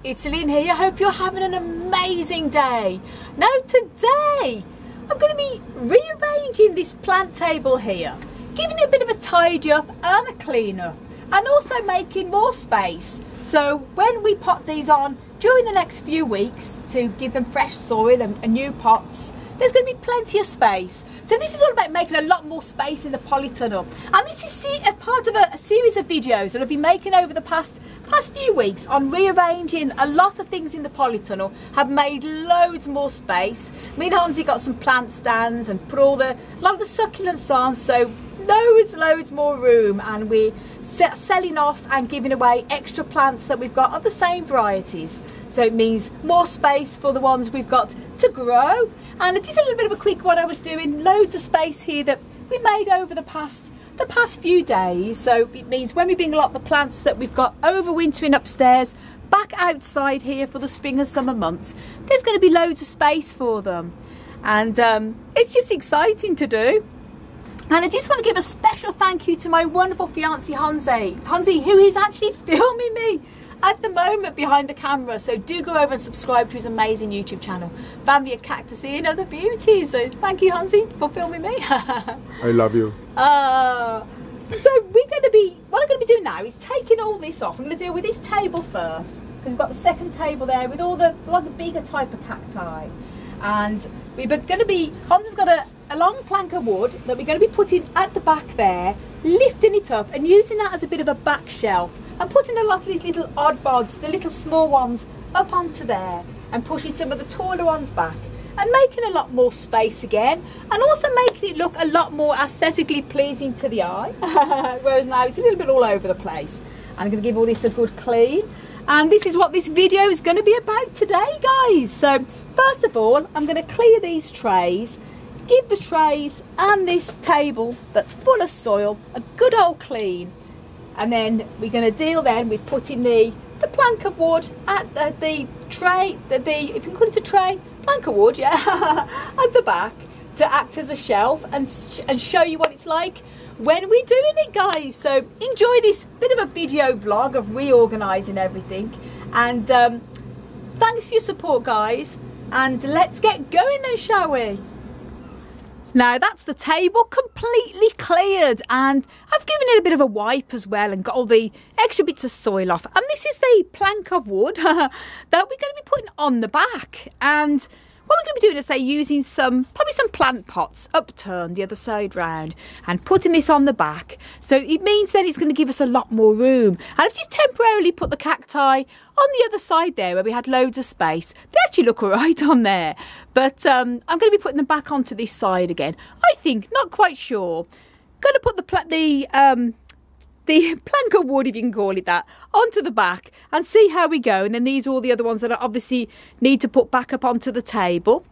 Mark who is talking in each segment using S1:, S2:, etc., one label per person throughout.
S1: it's Celine here. I hope you're having an amazing day. Now today I'm going to be rearranging this plant table here, giving it a bit of a tidy up and a clean up, and also making more space. So when we pot these on during the next few weeks to give them fresh soil and new pots, there's going to be plenty of space. So this is all about making a lot more space in the polytunnel, and this is a part of a series of videos that I've been making over the past few weeks on rearranging a lot of things in the polytunnel. Have made loads more space. Me and Hansi got some plant stands and put a lot of the succulents on, so loads more room, and we're selling off and giving away extra plants that we've got of the same varieties. So it means more space for the ones we've got to grow. And just a little bit of a quick what I was doing, loads of space here that we made over the past few days. So it means when we bring a lot of the plants that we've got overwintering upstairs back outside here for the spring and summer months, there's going to be loads of space for them, and it's just exciting to do. And I just want to give a special thank you to my wonderful fiancé Hansi, who is actually filming me at the moment behind the camera. So do go over and subscribe to his amazing YouTube channel, Family of Cactus and Other Beauties. So thank you, Hansi, for filming me.
S2: I love you.
S1: So what I'm going to be doing now is taking all this off. I'm going to deal with this table first, because we've got the second table there with all the bigger type of cacti. And we're going to be, Hansi's got a long plank of wood that we're going to be putting at the back there, lifting it up and using that as a bit of a back shelf, and putting a lot of these little odd bods, the little small ones, up onto there, and pushing some of the taller ones back, and making a lot more space again, and also making it look a lot more aesthetically pleasing to the eye. Whereas now it's a little bit all over the place. And I'm going to give all this a good clean, and this is what this video is going to be about today, guys. So first of all, I'm going to clear these trays, give the trays and this table that's full of soil a good old clean, and then we're going to deal then with putting the plank of wood at the tray, if you can call it a tray, plank of wood, yeah, at the back to act as a shelf, and show you what it's like when we're doing it, guys. So enjoy this bit of a video vlog of reorganising everything, and thanks for your support, guys, and let's get going then, shall we? Now that's the table completely cleared, and I've given it a bit of a wipe as well and got all the extra bits of soil off. And this is the plank of wood that we're going to be putting on the back. And what we're going to be doing is, say, using probably some plant pots upturned the other side round and putting this on the back. So it means then it's going to give us a lot more room. And I've just temporarily put the cacti on the other side there where we had loads of space. They actually look all right on there. But I'm going to be putting them back onto this side again. I think, not quite sure. Going to put the plank of wood, if you can call it that, onto the back and see how we go. And then these are all the other ones that I obviously need to put back up onto the table.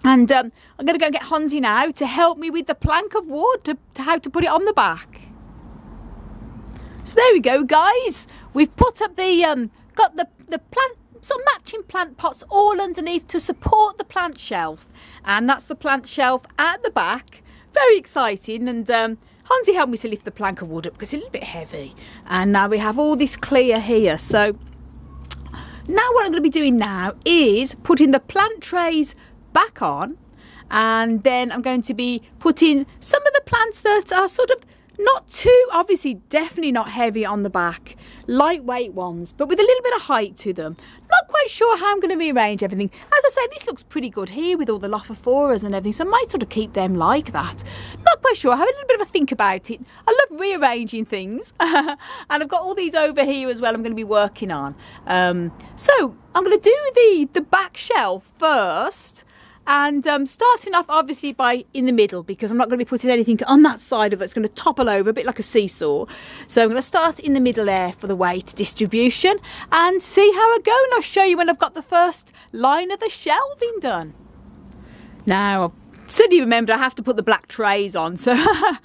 S1: And I'm going to go and get Hansi now to help me with the plank of wood, to how to put it on the back. So there we go, guys. We've put up got the plant, some matching plant pots all underneath to support the plant shelf. And that's the plant shelf at the back. Very exciting. And Hansi helped me to lift the plank of wood up because it's a little bit heavy. And now we have all this clear here. So now what I'm going to be doing now is putting the plant trays back on. And then I'm going to be putting some of the plants that are sort of not too, obviously definitely not heavy on the back, lightweight ones, but with a little bit of height to them. Not quite sure how I'm going to rearrange everything. As I say, this looks pretty good here with all the Lophophoras and everything, so I might sort of keep them like that. Not quite sure. Have a little bit of a think about it. I love rearranging things. And I've got all these over here as well I'm going to be working on. So I'm going to do the back shelf first. And starting off obviously by in the middle, because I'm not going to be putting anything on that side of it. It's going to topple over a bit like a seesaw. So I'm going to start in the middle there for the weight distribution and see how I go. And I'll show you when I've got the first line of the shelving done. Now, I've suddenly remembered I have to put the black trays on. So I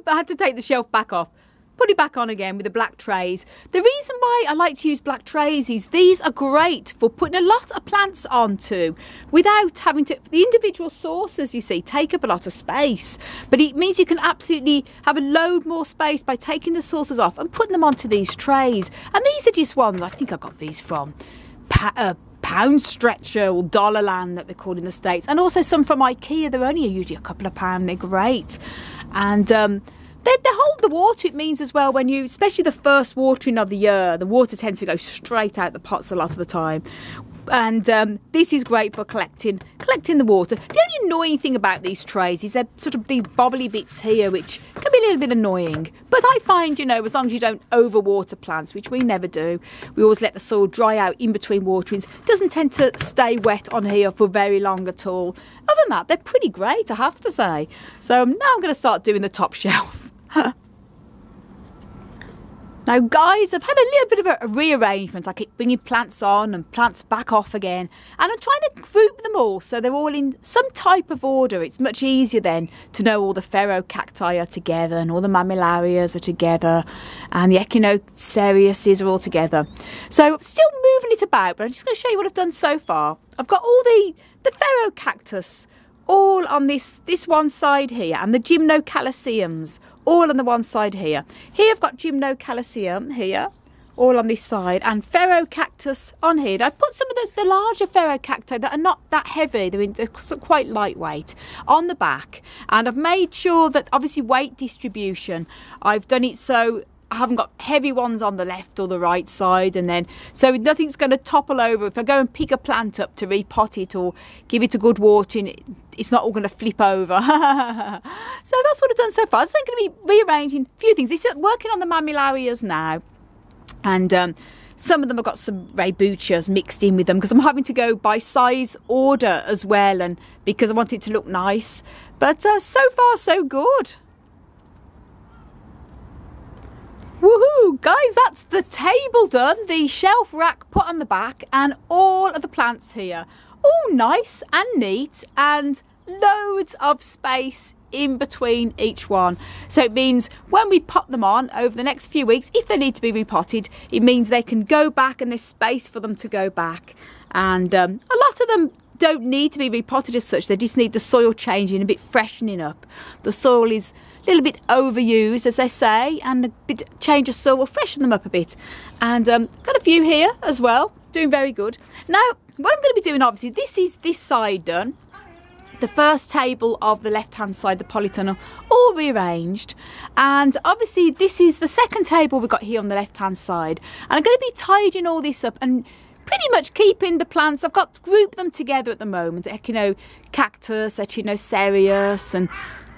S1: had to take the shelf back off. put it back on again with the black trays. The reason why I like to use black trays is these are great for putting a lot of plants onto without having to, the individual saucers, you see, take up a lot of space, but it means you can absolutely have a load more space by taking the saucers off and putting them onto these trays. And these are just ones, I think I got these from Pound Stretcher or Dollarland that they're called in the States, and also some from IKEA. They're only usually a couple of pounds. They're great, and they hold the water. It means as well when you, especially the first watering of the year, the water tends to go straight out the pots a lot of the time. And this is great for collecting the water. The only annoying thing about these trays is they're sort of these bobbly bits here, which can be a little bit annoying. But I find, you know, as long as you don't overwater plants, which we never do, we always let the soil dry out in between waterings. It doesn't tend to stay wet on here for very long at all. Other than that, they're pretty great, I have to say. So now I'm going to start doing the top shelf. Now guys, I've had a little bit of a rearrangement. I keep bringing plants on and plants back off again, and I'm trying to group them all so they're all in some type of order. It's much easier then to know all the ferrocacti are together and all the mammillarias are together and the echinoceriuses are all together. So I'm still moving it about, but I'm just going to show you what I've done so far. I've got all the ferrocactus all on this one side here, and the gymnocalciums all on the one side here. Here I've got gymnocalcium here, all on this side, and ferrocactus on here. I've put some of the larger ferrocacti that are not that heavy, they're quite lightweight, on the back. And I've made sure that, obviously, weight distribution, I've done it so I haven't got heavy ones on the left or the right side, and then so nothing's going to topple over. If I go and pick a plant up to repot it or give it a good watering, it's not all going to flip over. So that's what I've done so far. So I'm going to be rearranging a few things. This is working on the mammillarias now, and some of them have got some raybuchas mixed in with them because I'm having to go by size order as well, and because I want it to look nice. But so far so good. Woohoo! Guys, that's the table done, the shelf rack put on the back, and all of the plants here. All nice and neat, and loads of space in between each one. So it means when we pot them on over the next few weeks, if they need to be repotted, it means they can go back and there's space for them to go back. And a lot of them don't need to be repotted as such, they just need the soil changing, a bit freshening up. The soil is a little bit overused, as they say, and a bit change of soil will freshen them up a bit. And got a few here as well, doing very good. Now, what I'm going to be doing, obviously, this is this side done. The first table of the left-hand side, the polytunnel, all rearranged. And obviously, this is the second table we've got here on the left-hand side. And I'm going to be tidying all this up and pretty much keeping the plants. I've got grouped them together at the moment. Echinocactus, Echinocerius, and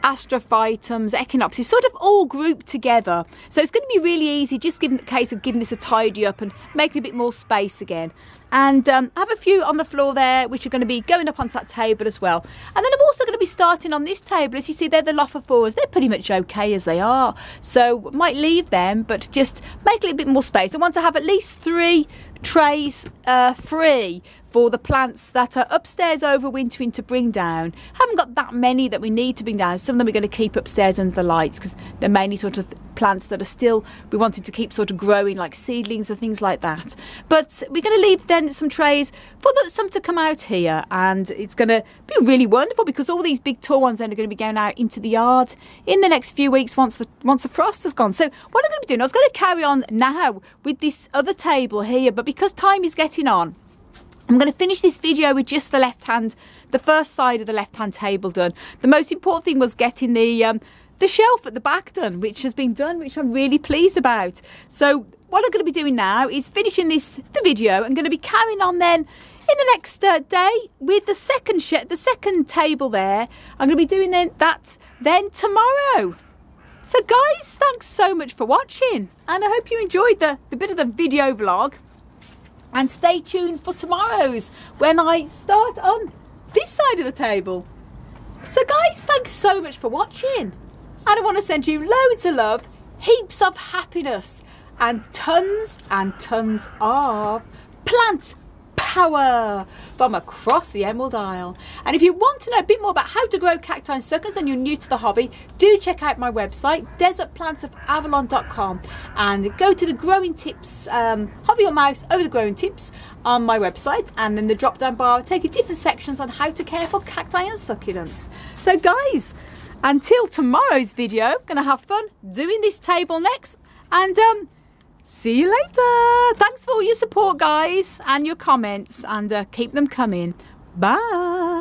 S1: Astrophytums, Echinopsis, sort of all grouped together. So it's going to be really easy, just given the case of giving this a tidy up and making a bit more space again. And I have a few on the floor there, which are going to be going up onto that table as well. And then I'm also going to be starting on this table. As you see, they're the Lophophores. They're pretty much okay as they are. So might leave them, but just make a little bit more space. I want to have at least 3 trays free for the plants that are upstairs overwintering to bring down. Haven't got that many that we need to bring down. Some of them we're going to keep upstairs under the lights because they're mainly sort of plants that are still, we wanted to keep sort of growing, like seedlings and things like that. But we're going to leave then some trays for some to come out here, and it's going to be really wonderful because all these big tall ones then are going to be going out into the yard in the next few weeks once the frost has gone. So what I'm going to be doing, I was going to carry on now with this other table here, but because time is getting on, I'm going to finish this video with just the first side of the left-hand table done. The most important thing was getting the shelf at the back done, which has been done, which I'm really pleased about. So what I'm going to be doing now is finishing the video. I'm going to be carrying on then in the next day with the second table there. I'm going to be doing that then tomorrow. So guys, thanks so much for watching, and I hope you enjoyed the bit of the video vlog. And stay tuned for tomorrow's when I start on this side of the table. So guys, thanks so much for watching. And I want to send you loads of love, heaps of happiness, and tons of plant power. power from across the Emerald Isle. And if you want to know a bit more about how to grow cacti and succulents and you're new to the hobby, do check out my website, desertplantsofavalon.com, and go to the growing tips, hover your mouse over the growing tips on my website, and then the drop down bar will take you different sections on how to care for cacti and succulents. So guys, until tomorrow's video, I'm going to have fun doing this table next, and see you later. Thanks for all your support, guys, and your comments, and keep them coming. Bye.